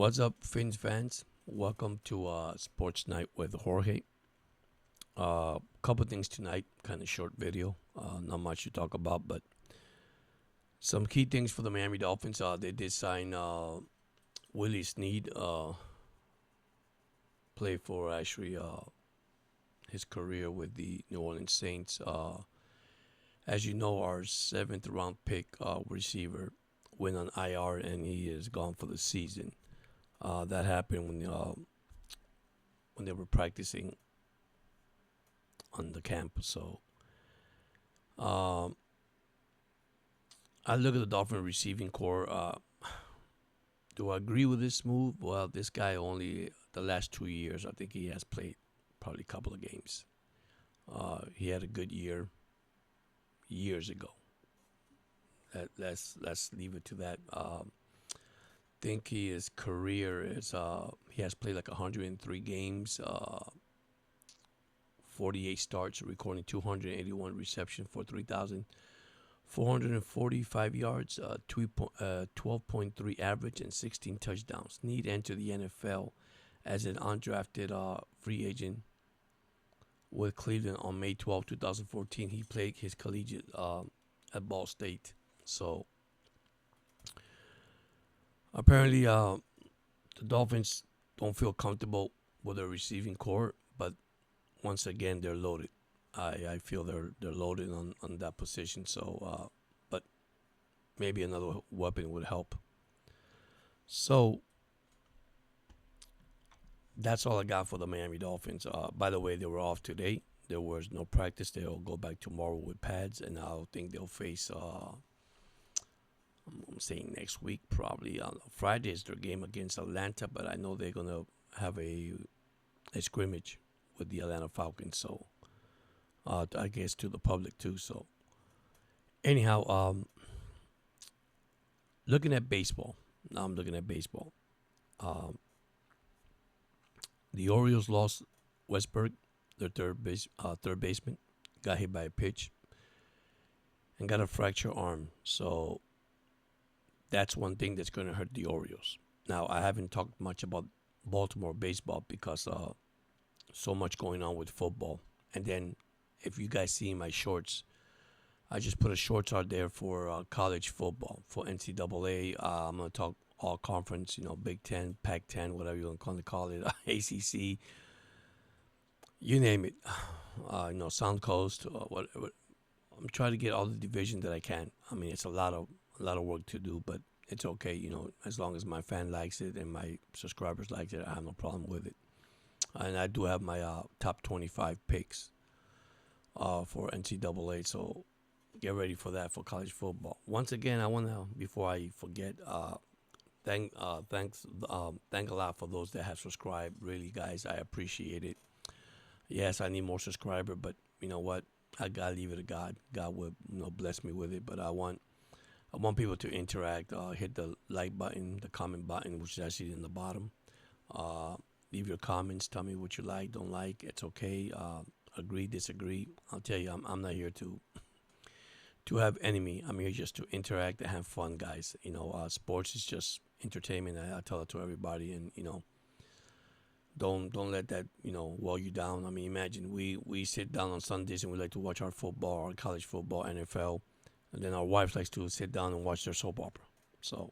What's up, Fins fans? Welcome to Sports Night with Jorge. Couple things tonight, kind of short video. Not much to talk about, but some key things for the Miami Dolphins. They did sign Willie Snead, play for actually his career with the New Orleans Saints. As you know, our seventh round pick receiver went on IR and he is gone for the season. That happened when they were practicing on the camp. So I look at the Dolphin receiving core. Do I agree with this move? Well, this guy only the last 2 years, I think he has played probably a couple of games. He had a good year years ago. Let's leave it to that. Think his career is he has played like 103 games, 48 starts, recording 281 receptions for 3,445 yards, 12.3 average, and 16 touchdowns. Need entered the NFL as an undrafted free agent with Cleveland on May 12, 2014. He played his collegiate at Ball State. So apparently, the Dolphins don't feel comfortable with their receiving core, but once again, they're loaded. I feel they're loaded on that position. So, but maybe another weapon would help. So that's all I got for the Miami Dolphins. By the way, they were off today. There was no practice. They'll go back tomorrow with pads, and I think they'll face. I'm saying next week probably. Friday is their game against Atlanta, but I know they're gonna have a scrimmage with the Atlanta Falcons. So I guess to the public too. So anyhow, looking at baseball. Now I'm looking at baseball. Um, the Orioles lost Westberg, their third baseman, got hit by a pitch and got a fractured arm. So that's one thing that's going to hurt the Orioles. Now, I haven't talked much about Baltimore baseball because so much going on with football. And then, if you guys see my shorts, I just put a shorts out there for college football, for NCAA. I'm going to talk all conference, Big Ten, Pac 10, whatever you want to call it, ACC, you name it. Sound Coast, whatever. I'm trying to get all the division that I can. I mean, it's a lot of work to do, but it's okay, as long as my fan likes it and my subscribers like it, I have no problem with it. And I do have my top 25 picks for NCAA, so get ready for that for college football. Once again, I want to, before I forget, thank a lot for those that have subscribed. Really, guys, I appreciate it. Yes, I need more subscribers, but you know what? I gotta leave it to God. God will, bless me with it. But I want people to interact. Hit the like button, the comment button, which is actually in the bottom. Leave your comments. Tell me what you like, don't like. It's okay. Agree, disagree. I'll tell you, I'm not here to have enemy. I'm here just to interact and have fun, guys. Sports is just entertainment. I tell it to everybody, and don't let that weigh you down. I mean, imagine we sit down on Sundays and we like to watch our football, our college football, NFL. And then our wives likes to sit down and watch their soap opera. So,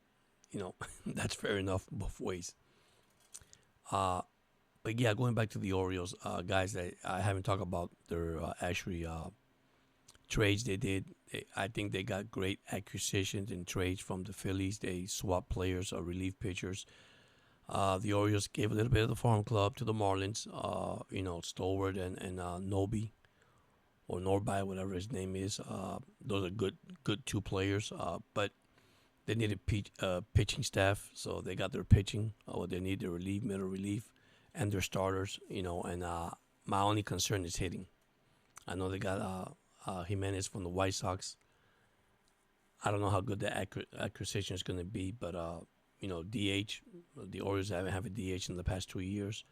that's fair enough both ways. But yeah, going back to the Orioles, guys, I haven't talked about their actually trades they did. I think they got great acquisitions and trades from the Phillies. They swapped players or relief pitchers. The Orioles gave a little bit of the farm club to the Marlins. Stoward and Noby, or Norby, whatever his name is. Those are good two players. But they needed pitching staff, so they got their pitching. They need their relief, middle relief, and their starters. And my only concern is hitting. I know they got Jimenez from the White Sox. I don't know how good the acquisition is going to be, but DH. The Orioles haven't had a DH in the past 2 years.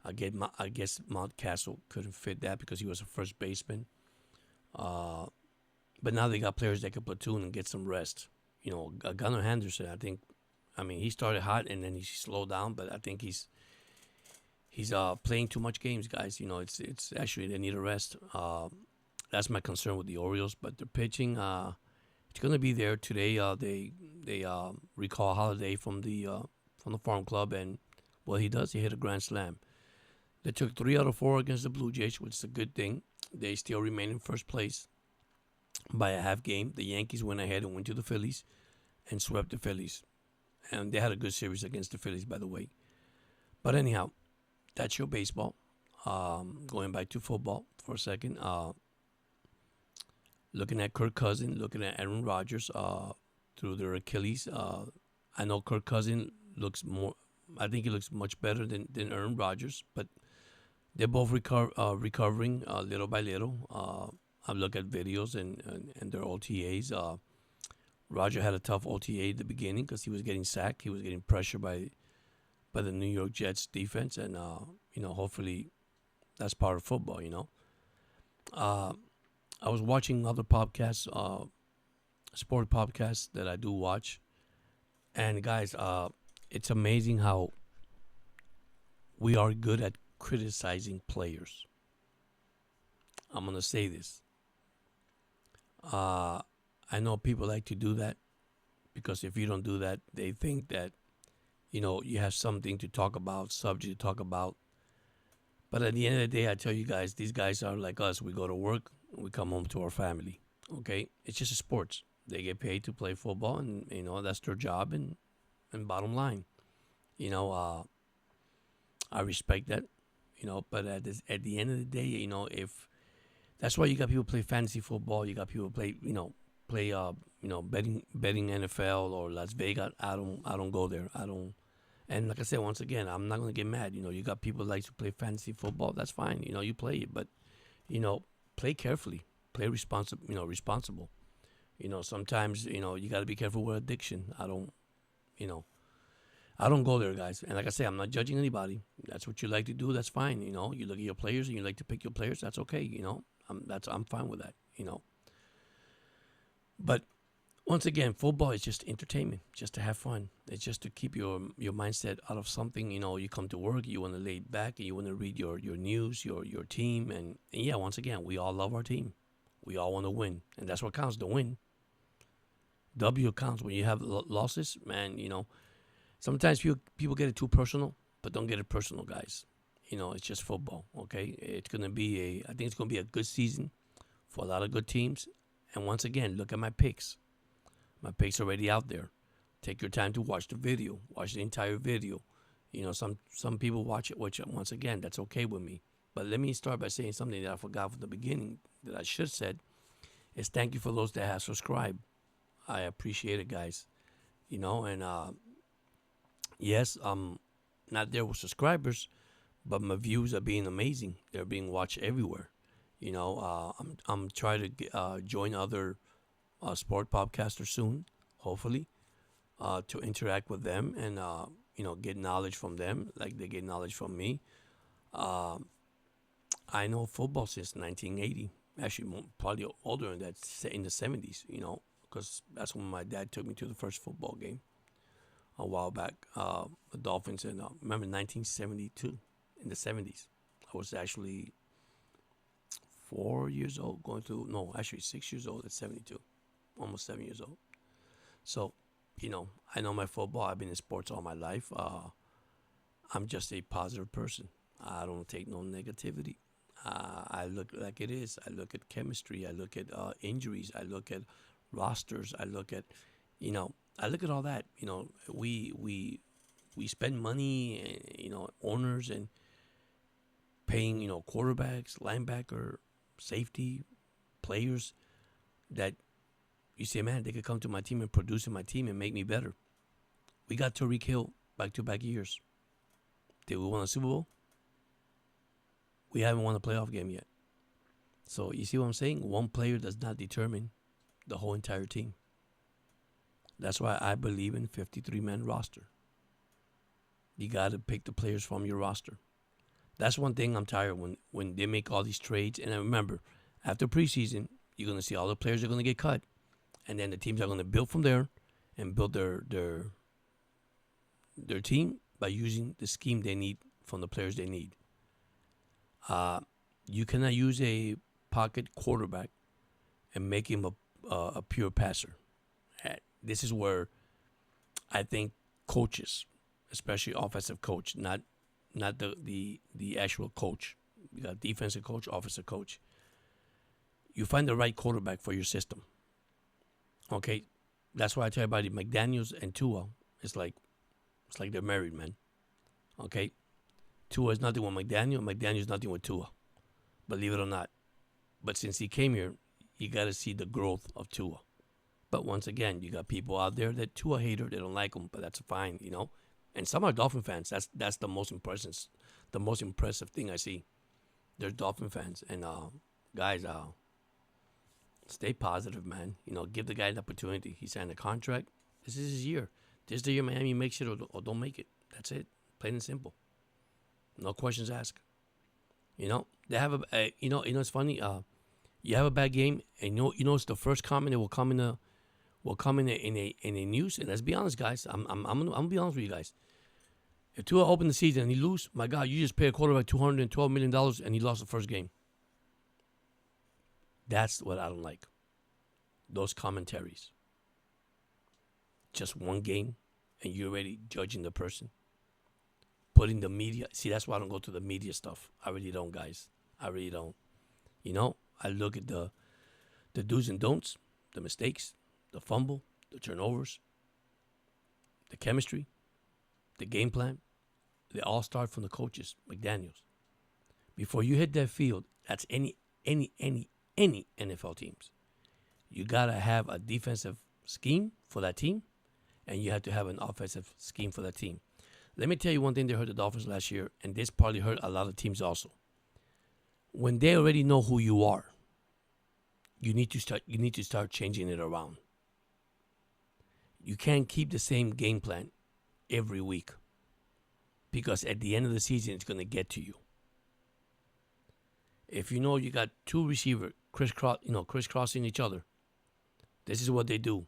I guess Mountcastle couldn't fit that because he was a first baseman. But now they got players that can platoon and get some rest. Gunnar Henderson, I think I mean, he started hot and then he slowed down, but I think he's playing too much games, guys. It's actually they need a rest. That's my concern with the Orioles, but the pitching, it's gonna be there today. They recall Holiday from the farm club, and what he does, he hit a grand slam. They took 3 out of 4 against the Blue Jays, which is a good thing. They still remain in first place by a half game. The Yankees went ahead and went to the Phillies and swept the Phillies, and they had a good series against the Phillies, by the way. But anyhow, that's your baseball. Going back to football for a second. Looking at Kirk Cousins, looking at Aaron Rodgers through their Achilles. I know Kirk Cousins looks more. I think he looks much better than Aaron Rodgers, but they're both recovering little by little. I look at videos and their OTAs. Roger had a tough OTA at the beginning because he was getting sacked. He was getting pressured by the New York Jets defense, and hopefully that's part of football. I was watching other podcasts, sport podcasts that I do watch, and guys, it's amazing how we are good at criticizing players. I'm gonna say this. I know people like to do that because if you don't do that, they think that you have something to talk about, subject to talk about. But at the end of the day, I tell you guys, these guys are like us. We go to work, we come home to our family. Okay, it's just a sports. They get paid to play football, and that's their job. And bottom line, I respect that. But at the end of the day, if that's why you got people play fantasy football, you got people play betting NFL or Las Vegas. I don't go there. I don't. And like I said, once again, I'm not gonna get mad. You got people that like to play fantasy football. That's fine. You play it, but play carefully, play responsible. Responsible. Sometimes you got to be careful with addiction. I don't go there, guys. And like I say, I'm not judging anybody. That's what you like to do. That's fine. You look at your players and you like to pick your players. That's okay. I'm fine with that. But once again, football is just entertainment, just to have fun. It's just to keep your mindset out of something. You come to work, you want to lay back, and you want to read your news, your team, and yeah, once again, we all love our team. We all want to win, and that's what counts, the win. W counts. When you have losses, man, sometimes people get it too personal, but don't get it personal, guys. It's just football, okay? I think it's going to be a good season for a lot of good teams. And once again, look at my picks. My picks are already out there. Take your time to watch the video. Watch the entire video. Some people watch it, which once again, that's okay with me. But let me start by saying something that I forgot from the beginning that I should have said is thank you for those that have subscribed. I appreciate it, guys. And yes, I'm not there with subscribers, but my views are being amazing. They're being watched everywhere. I'm trying to join other sport podcasters soon, hopefully, to interact with them and get knowledge from them like they get knowledge from me. I know football since 1980. Actually, probably older than that, in the 70s. Because that's when my dad took me to the first football game a while back. The Dolphins, and remember 1972 in the 70s. I was actually 4 years old, actually 6 years old at 72, almost 7 years old. So, I know my football. I've been in sports all my life. I'm just a positive person. I don't take no negativity. I look like it is. I look at chemistry. I look at injuries. I look at rosters. I look at all that. We spend money, owners, and paying, quarterbacks, linebacker, safety, players that you say, man, they could come to my team and produce in my team and make me better. We got Tyreek Hill back-to-back years. Did we win a Super Bowl? We haven't won a playoff game yet. So you see what I'm saying? One player does not determine the whole entire team. That's why I believe in 53-man roster. You got to pick the players from your roster. That's one thing I'm tired of when they make all these trades. And I remember, after preseason, you're going to see all the players are going to get cut. And then the teams are going to build from there and build their their team by using the scheme they need from the players they need. You cannot use a pocket quarterback and make him a pure passer. This is where I think coaches, especially offensive coach, not the actual coach, you got defensive coach, offensive coach. You find the right quarterback for your system. Okay, that's why I tell everybody McDaniels and Tua is like it's like they're married, man. Okay, Tua is nothing with McDaniel. McDaniel is nothing with Tua. Believe it or not. But since he came here, you got to see the growth of Tua. But once again, you got people out there that Tua hater, they don't like him, but that's fine, you know. And some are Dolphin fans. That's the most impressive thing I see. They're Dolphin fans, and guys, stay positive, man. You know, give the guy an opportunity. He signed a contract. This is his year. This is the year Miami makes it or don't make it. That's it. Plain and simple. No questions asked. You know, they have you know, it's funny. You have a bad game, and you know, it's the first comment that will come in a news. And let's be honest, guys. I'm gonna be honest with you guys. If Tua opened the season and he lose, my God, you just pay a quarterback $212 million and he lost the first game. That's what I don't like. Those commentaries. Just one game, and you're already judging the person. Putting the media. See, that's why I don't go to the media stuff. I really don't, guys. I really don't. You know, I look at the do's and don'ts, the mistakes, the fumble, the turnovers, the chemistry, the game plan. They all start from the coaches, McDaniels. Before you hit that field, that's any NFL teams. You got to have a defensive scheme for that team, and you have to have an offensive scheme for that team. Let me tell you one thing that hurt the Dolphins last year, and this probably hurt a lot of teams also. When they already know who you are, you need to start changing it around. You can't keep the same game plan every week, because at the end of the season, it's going to get to you. If you know you got two receivers crisscrossing each other, this is what they do.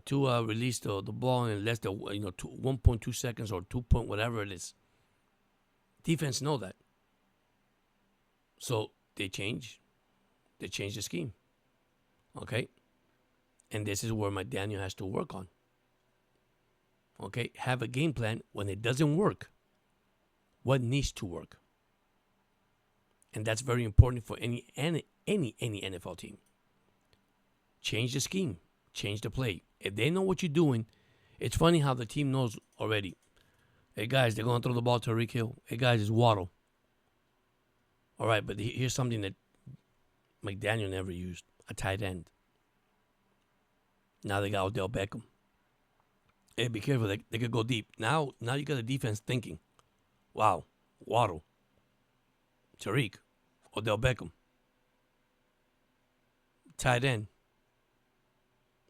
To release the ball in less than 1.2 seconds or 2 point whatever it is. Defense know that, so they change the scheme. Okay, and this is where McDaniel has to work on. Okay, have a game plan when it doesn't work. What needs to work? And that's very important for any NFL team. Change the scheme. Change the play. If they know what you're doing, it's funny how the team knows already. Hey, guys, they're going to throw the ball to Tyreek Hill. Hey, guys, it's Waddle. All right, but here's something that McDaniel never used, a tight end. Now they got Odell Beckham. Hey, be careful. They could go deep. Now you got a defense thinking, wow, Waddle, Tyreek, Odell Beckham, tight end,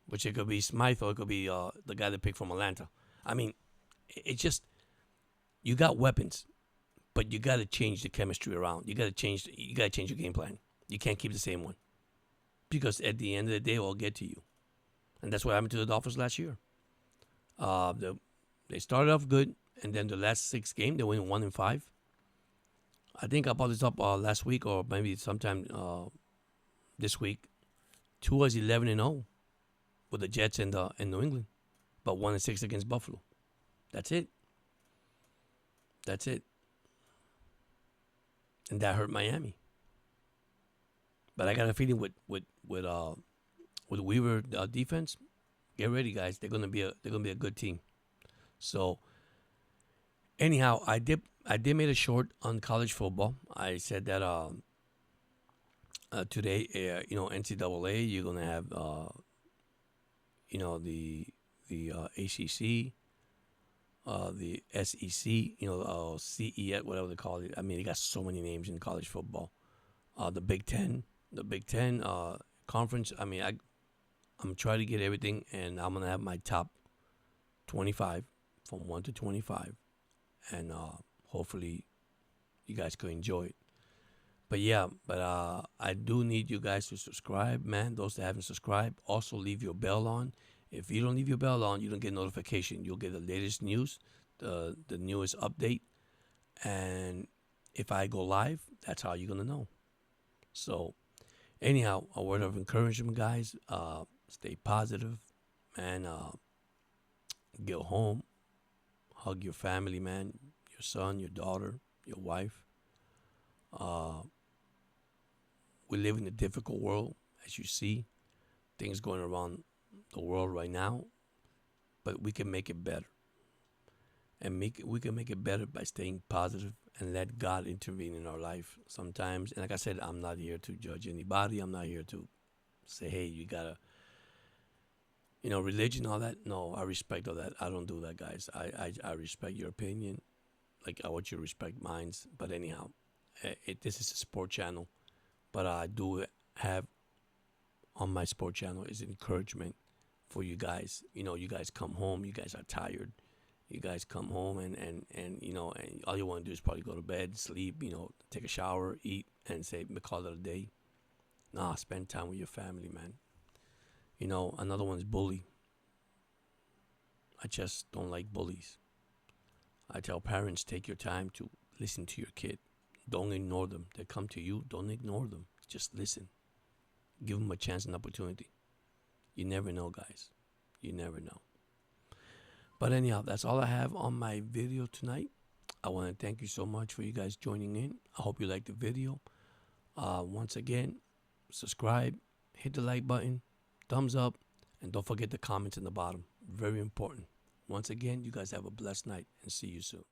which it could be Smythe or it could be the guy they picked from Atlanta. I mean, it's just, you got weapons, but you got to change the chemistry around. You got to change your game plan. You can't keep the same one, because at the end of the day, it will get to you. And that's what happened to the Dolphins last year. They started off good, and then the last 6 games, they went 1-5. I think I brought this up last week or maybe sometime this week. Tua's 11-0 with the Jets and New England, but 1-6 against Buffalo. That's it. And that hurt Miami. But I got a feeling with Weaver defense. Get ready, guys. They're gonna be a good team. So anyhow, I did make a short on college football. I said that today, NCAA, you're gonna have the ACC, the SEC, CES, whatever they call it. I mean, they got so many names in college football. The Big Ten conference. I mean, I'm trying to get everything, and I'm gonna have my top 25 from 1 to 25, and hopefully you guys could enjoy it. But yeah, I do need you guys to subscribe, man. Those that haven't subscribed, also leave your bell on. If you don't leave your bell on, you don't get notification. You'll get the latest news, the newest update, and if I go live, that's how you're gonna know. So, anyhow, a word of encouragement, guys. Stay positive, man. Get home, hug your family, man. Your son, your daughter, your wife. Uh, we live in a difficult world, as you see. Things going around the world right now, but we can make it better. And we can make it better by staying positive and let God intervene in our life sometimes. And like I said, I'm not here to judge anybody. I'm not here to say, hey, you gotta, religion, all that. No, I respect all that. I don't do that, guys. I respect your opinion. Like, I want you to respect mine. But anyhow, this is a sport channel. But I do have on my sport channel is encouragement for you guys. You guys come home. You guys are tired. You guys come home and all you want to do is probably go to bed, sleep, take a shower, eat, and say, call it a day. Nah, spend time with your family, man. Another one's bully. I just don't like bullies. I tell parents, take your time to listen to your kid. Don't ignore them. They come to you, don't ignore them. Just listen. Give them a chance and opportunity. You never know, guys. You never know. But anyhow, that's all I have on my video tonight. I want to thank you so much for you guys joining in. I hope you liked the video. Once again, subscribe, hit the like button, thumbs up, and don't forget the comments in the bottom. Very important. Once again, you guys have a blessed night and see you soon.